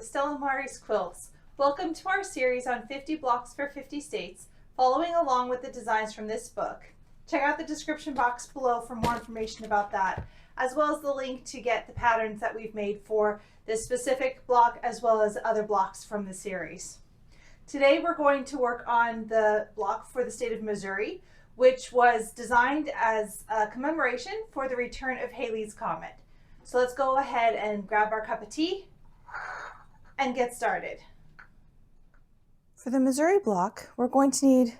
with Stella Mari's Quilts. Welcome to our series on 50 blocks for 50 states, following along with the designs from this book. Check out the description box below for more information about that, as well as the link to get the patterns that we've made for this specific block as well as other blocks from the series. Today we're going to work on the block for the state of Missouri, which was designed as a commemoration for the return of Halley's Comet. So let's go ahead and grab our cup of tea and get started. For the Missouri block, we're going to need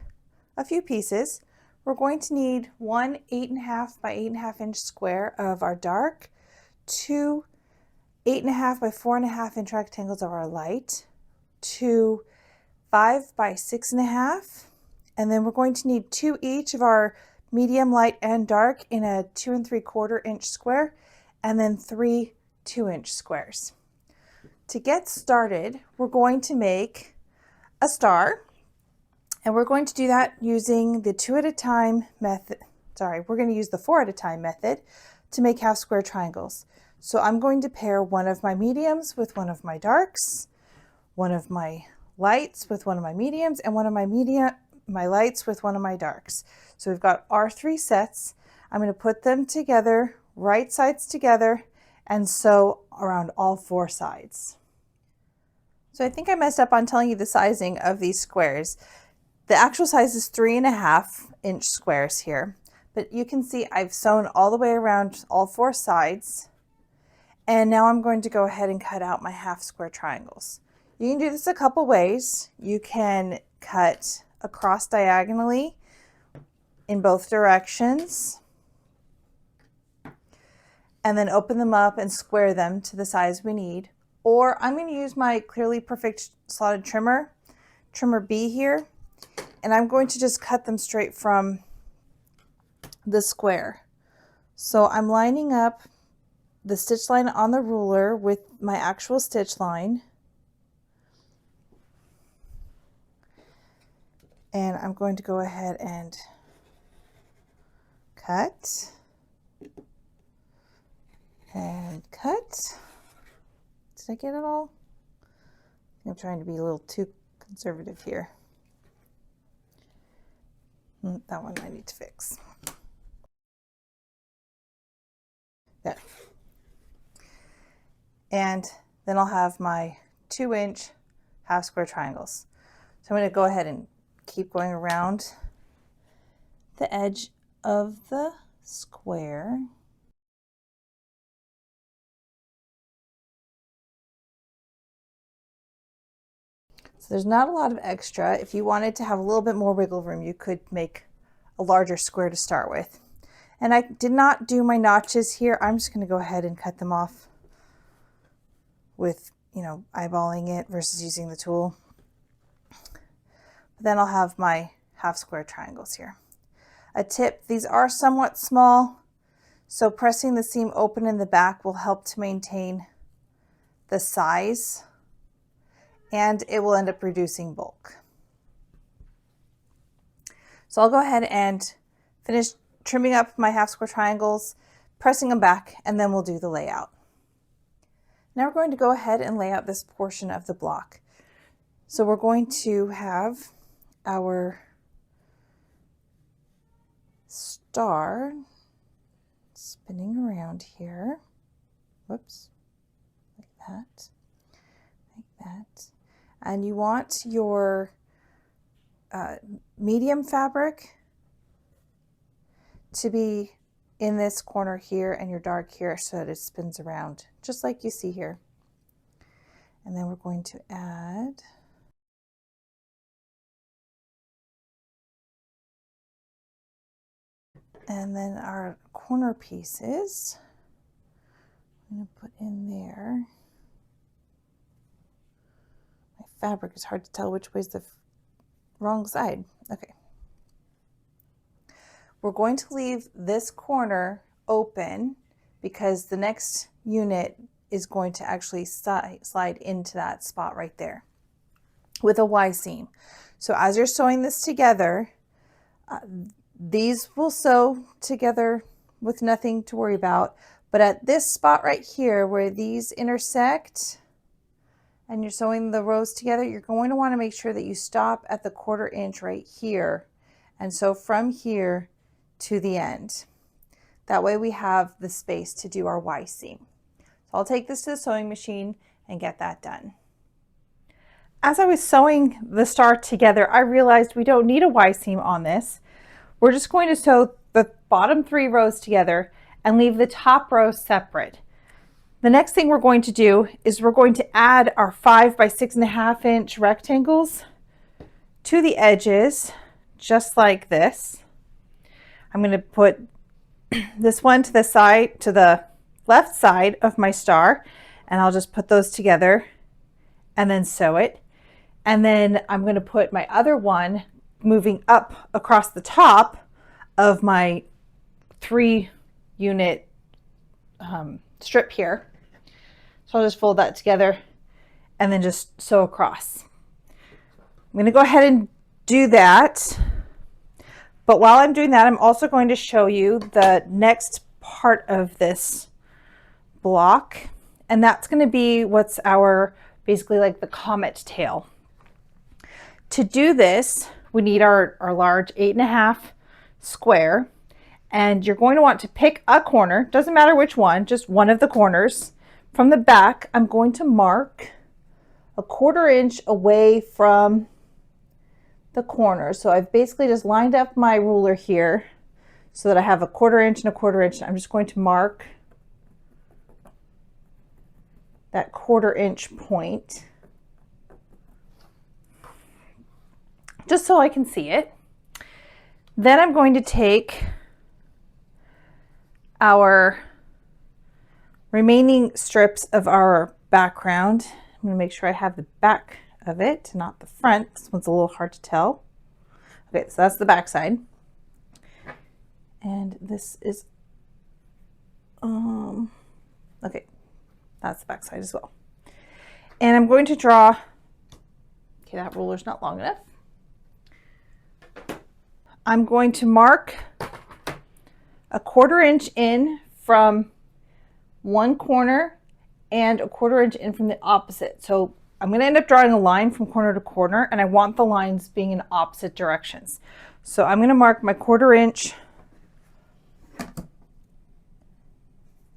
a few pieces. We're going to need one 8.5 by 8.5 inch square of our dark, two 8.5 by 4.5 inch rectangles of our light, two 5 by 6.5, and then we're going to need two each of our medium, light, and dark in a 2 3/4 inch square, and then three 2-inch squares. To get started, we're going to make a star, and we're going to do that using the 2 at a time method. We're going to use the 4 at a time method to make half square triangles. So I'm going to pair one of my mediums with one of my darks, one of my lights with one of my mediums, and one of my lights with one of my darks. So we've got our 3 sets. I'm going to put them together, right sides together, and sew around all 4 sides. So I think I messed up on telling you the sizing of these squares. The actual size is 3.5 inch squares here, but you can see I've sewn all the way around all 4 sides, and now I'm going to go ahead and cut out my half square triangles. You can do this a couple ways. You can cut across diagonally in both directions, and then open them up and square them to the size we need. Or I'm going to use my Clearly Perfect slotted trimmer B here, and I'm going to just cut them straight from the square. So I'm lining up the stitch line on the ruler with my actual stitch line, and I'm going to go ahead and cut and cut. Did I get it all? I'm trying to be a little too conservative here. That one I need to fix. There. And then I'll have my 2-inch half square triangles. So I'm going to go ahead and keep going around the edge of the square. So there's not a lot of extra. If you wanted to have a little bit more wiggle room, you could make a larger square to start with. And I did not do my notches here. I'm just going to go ahead and cut them off with, eyeballing it versus using the tool. But then I'll have my half square triangles here. A tip, these are somewhat small, so pressing the seam open in the back will help to maintain the size, and it will end up reducing bulk. So I'll go ahead and finish trimming up my half square triangles, pressing them back, and then we'll do the layout. Now we're going to go ahead and lay out this portion of the block. So we're going to have our star spinning around here. Whoops, like that, like that. And you want your medium fabric to be in this corner here and your dark here so that it spins around just like you see here. And then we're going to add and then our corner pieces I'm going to put in there. My fabric is hard to tell which way's the wrong side. Okay. We're going to leave this corner open because the next unit is going to actually slide into that spot right there with a Y seam. So as you're sewing this together, these will sew together with nothing to worry about. But at this spot right here where these intersect, and you're sewing the rows together, you're going to want to make sure that you stop at the 1/4 inch right here and sew from here to the end. That way we have the space to do our Y seam. So I'll take this to the sewing machine and get that done. As I was sewing the star together, I realized we don't need a Y seam on this. We're just going to sew the bottom 3 rows together and leave the top row separate. The next thing we're going to do is we're going to add our 5 by 6.5 inch rectangles to the edges, just like this. I'm going to put this one to the side, to the left side of my star, and I'll just put those together and then sew it. And then I'm going to put my other one moving up across the top of my 3 unit strip here. So I'll just fold that together and then just sew across. I'm going to go ahead and do that. But while I'm doing that, I'm also going to show you the next part of this block. And that's going to be what's our, basically like the comet tail. To do this, we need our large 8.5 square. And you're going to want to pick a corner, doesn't matter which one, just one of the corners. From the back, I'm going to mark a 1/4 inch away from the corner. So I've basically just lined up my ruler here so that I have a 1/4 inch and a 1/4 inch. I'm just going to mark that 1/4 inch point just so I can see it. Then I'm going to take our remaining strips of our background. I'm going to make sure I have the back of it, not the front. This one's a little hard to tell. Okay, so that's the back side. And this is, okay, that's the back side as well. And I'm going to draw, okay, that ruler's not long enough. I'm going to mark a 1/4 inch in from one corner and a 1/4 inch in from the opposite. So I'm going to end up drawing a line from corner to corner, and I want the lines being in opposite directions. So I'm going to mark my 1/4 inch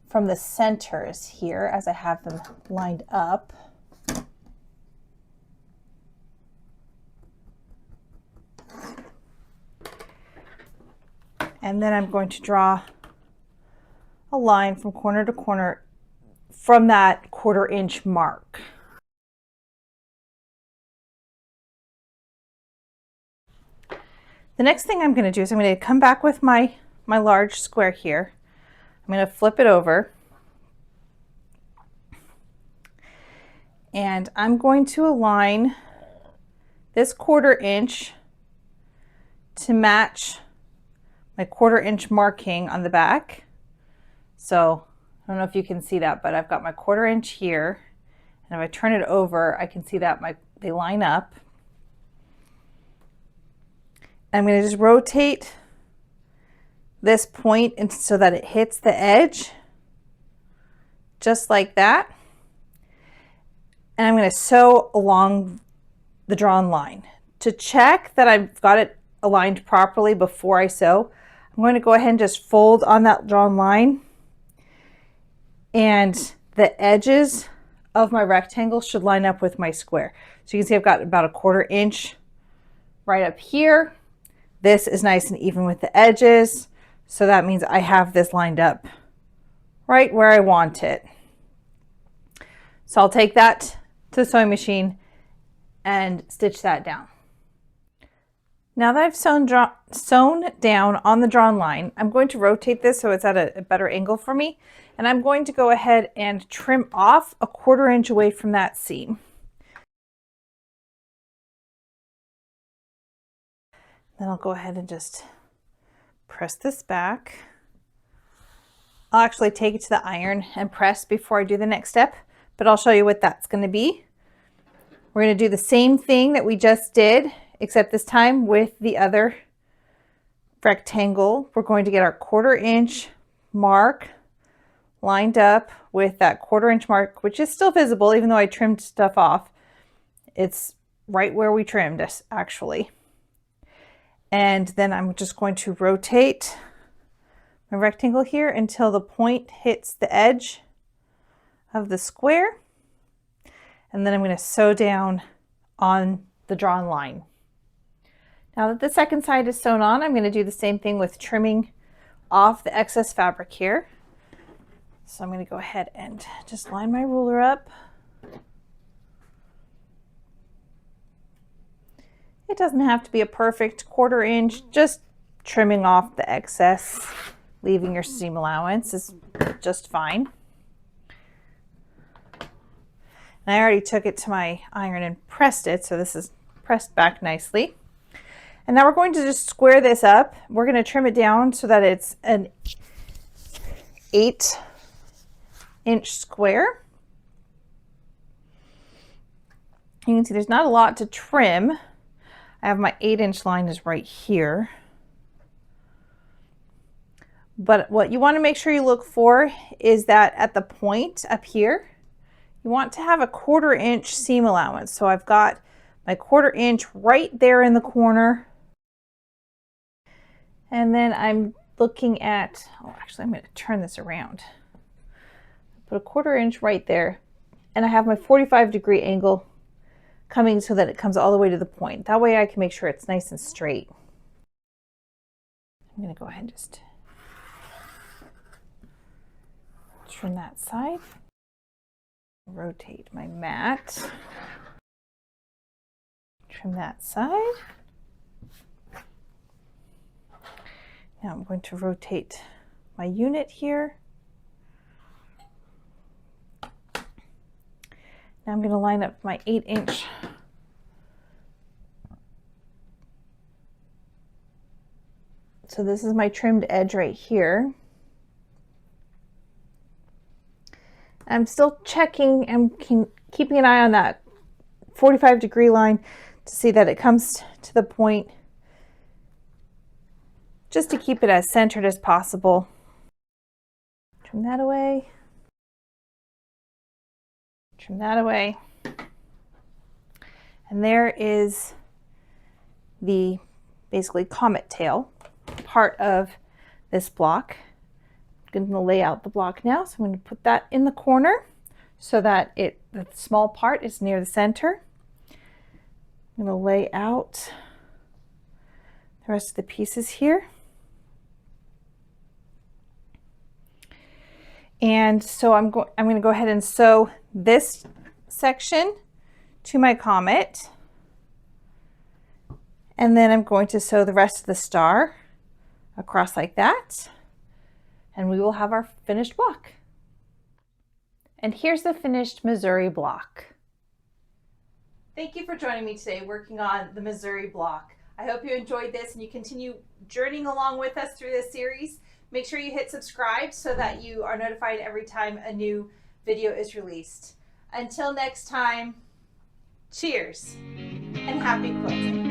from the centers here as I have them lined up. And then I'm going to draw a line from corner to corner from that 1/4 inch mark. The next thing I'm going to do is I'm going to come back with my large square here. I'm going to flip it over. And I'm going to align this 1/4 inch to match my 1/4 inch marking on the back. So I don't know if you can see that, but I've got my 1/4 inch here. And if I turn it over, I can see that they line up. I'm going to just rotate this point so that it hits the edge, just like that. And I'm going to sew along the drawn line. To check that I've got it aligned properly before I sew, I'm going to go ahead and just fold on that drawn line. And the edges of my rectangle should line up with my square. So you can see I've got about a 1/4 inch right up here. This is nice and even with the edges. So that means I have this lined up right where I want it. So I'll take that to the sewing machine and stitch that down. Now that I've sewn down on the drawn line, I'm going to rotate this so it's at a better angle for me. And I'm going to go ahead and trim off a 1/4 inch away from that seam. Then I'll go ahead and just press this back. I'll actually take it to the iron and press before I do the next step, but I'll show you what that's going to be. We're going to do the same thing that we just did, except this time with the other rectangle. We're going to get our 1/4 inch mark lined up with that 1/4 inch mark, which is still visible even though I trimmed stuff off. It's right where we trimmed us actually. And then I'm just going to rotate my rectangle here until the point hits the edge of the square. And then I'm going to sew down on the drawn line. Now that the second side is sewn on, I'm going to do the same thing with trimming off the excess fabric here. So I'm going to go ahead and just line my ruler up. It doesn't have to be a perfect 1/4 inch, just trimming off the excess, leaving your seam allowance is just fine. And I already took it to my iron and pressed it, so this is pressed back nicely. And now we're going to just square this up. We're going to trim it down so that it's an 8-inch square. You can see there's not a lot to trim. I have my 8-inch line is right here. But what you want to make sure you look for is that at the point up here, you want to have a 1/4 inch seam allowance. So I've got my 1/4 inch right there in the corner. And then I'm looking at, oh, actually I'm going to turn this around. Put a 1/4 inch right there. And I have my 45-degree angle coming so that it comes all the way to the point. That way I can make sure it's nice and straight. I'm going to go ahead and just trim that side. Rotate my mat. Trim that side. Now I'm going to rotate my unit here. Now I'm going to line up my 8-inch so this is my trimmed edge right here. I'm still checking and keeping an eye on that 45-degree line to see that it comes to the point, just to keep it as centered as possible. Trim that away. Trim that away. And there is the basically comet tail part of this block. I'm going to lay out the block now, so I'm going to put that in the corner so that the small part is near the center. I'm going to lay out the rest of the pieces here. And so I'm going to go ahead and sew this section to my comet. And then I'm going to sew the rest of the star across like that. And we will have our finished block. And here's the finished Missouri block. Thank you for joining me today working on the Missouri block. I hope you enjoyed this and you continue journeying along with us through this series. Make sure you hit subscribe so that you are notified every time a new video is released. Until next time, cheers and happy quilting.